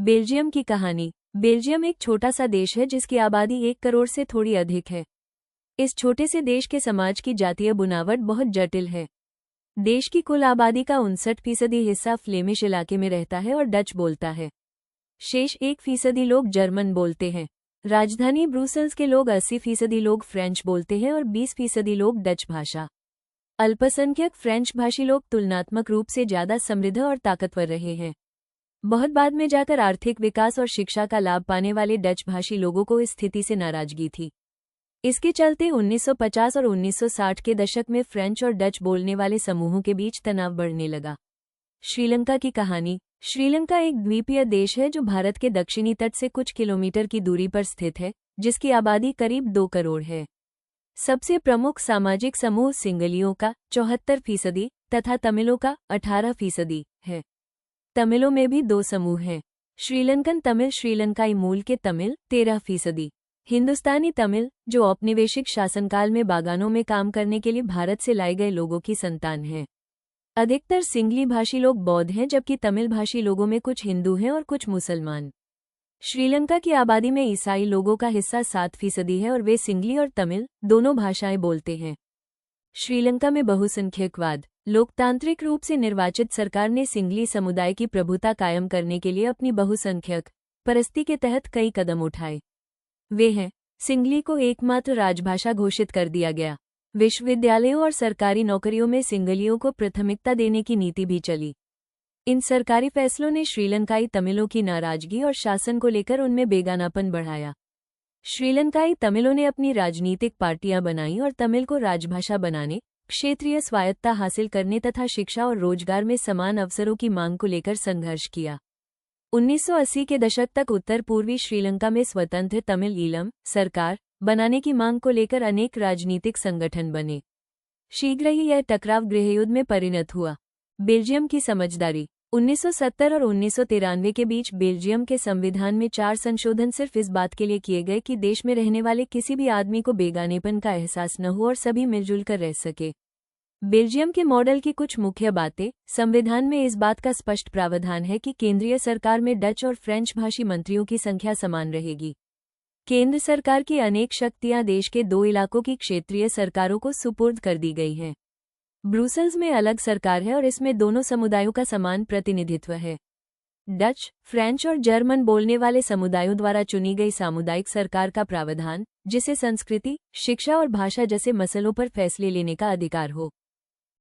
Belgium की कहानी। Belgium एक छोटा सा देश है जिसकी आबादी 1 करोड़ से थोड़ी अधिक है। इस छोटे से देश के समाज की जातीय बुनावट बहुत जटिल है। देश की कुल आबादी का 59% हिस्सा फ्लेमिश इलाके में रहता है और डच बोलता है। शेष 1% लोग जर्मन बोलते हैं। राजधानी ब्रुसेल्स के लोग 80% लोग फ्रेंच बोलते हैं और 20% लोग डच भाषा। अल्पसंख्यक फ्रेंच भाषी लोग तुलनात्मक रूप से ज्यादा समृद्ध और ताकतवर रहे हैं। बहुत बाद में जाकर आर्थिक विकास और शिक्षा का लाभ पाने वाले डच भाषी लोगों को इस स्थिति से नाराजगी थी। इसके चलते 1950 और 1960 के दशक में फ्रेंच और डच बोलने वाले समूहों के बीच तनाव बढ़ने लगा। श्रीलंका की कहानी। श्रीलंका एक द्वीपीय देश है जो भारत के दक्षिणी तट से कुछ किलोमीटर की दूरी पर स्थित है, जिसकी आबादी करीब 2 करोड़ है। सबसे प्रमुख सामाजिक समूह सिंगलियों का 74% तथा तमिलों का 18% है। तमिलों में भी 2 समूह हैं। श्रीलंकन तमिल श्रीलंकाई मूल के तमिल 13%, हिंदुस्तानी तमिल जो औपनिवेशिक शासनकाल में बागानों में काम करने के लिए भारत से लाए गए लोगों की संतान हैं। अधिकतर सिंगली भाषी लोग बौद्ध हैं, जबकि तमिल भाषी लोगों में कुछ हिंदू हैं और कुछ मुसलमान। श्रीलंका की आबादी में ईसाई लोगों का हिस्सा 7% है और वे सिंगली और तमिल दोनों भाषाएं बोलते हैं। श्रीलंका में बहुसंख्यकवाद। लोकतांत्रिक रूप से निर्वाचित सरकार ने सिंगली समुदाय की प्रभुता कायम करने के लिए अपनी बहुसंख्यक परस्ती के तहत कई कदम उठाए। वे हैं, सिंगली को एकमात्र राजभाषा घोषित कर दिया गया। विश्वविद्यालयों और सरकारी नौकरियों में सिंगलियों को प्राथमिकता देने की नीति भी चली। इन सरकारी फैसलों ने श्रीलंकाई तमिलों की नाराजगी और शासन को लेकर उनमें बेगानापन बढ़ाया। श्रीलंकाई तमिलों ने अपनी राजनीतिक पार्टियां बनाईं और तमिल को राजभाषा बनाने, क्षेत्रीय स्वायत्तता हासिल करने तथा शिक्षा और रोजगार में समान अवसरों की मांग को लेकर संघर्ष किया। 1980 के दशक तक उत्तर पूर्वी श्रीलंका में स्वतंत्र तमिल ईलम सरकार बनाने की मांग को लेकर अनेक राजनीतिक संगठन बने। शीघ्र ही यह टकराव गृहयुद्ध में परिणत हुआ। बेल्जियम की समझदारी। 1970 और 1993 के बीच बेल्जियम के संविधान में 4 संशोधन सिर्फ इस बात के लिए किए गए कि देश में रहने वाले किसी भी आदमी को बेगानेपन का एहसास न हो और सभी मिलजुल कर रह सके। बेल्जियम के मॉडल की कुछ मुख्य बातें। संविधान में इस बात का स्पष्ट प्रावधान है कि केंद्रीय सरकार में डच और फ्रेंच भाषी मंत्रियों की संख्या समान रहेगी। केंद्र सरकार की अनेक शक्तियां देश के 2 इलाकों की क्षेत्रीय सरकारों को सुपुर्द कर दी गई हैं। ब्रुसेल्स में अलग सरकार है और इसमें दोनों समुदायों का समान प्रतिनिधित्व है। डच, फ्रेंच और जर्मन बोलने वाले समुदायों द्वारा चुनी गई सामुदायिक सरकार का प्रावधान, जिसे संस्कृति, शिक्षा और भाषा जैसे मसलों पर फैसले लेने का अधिकार हो।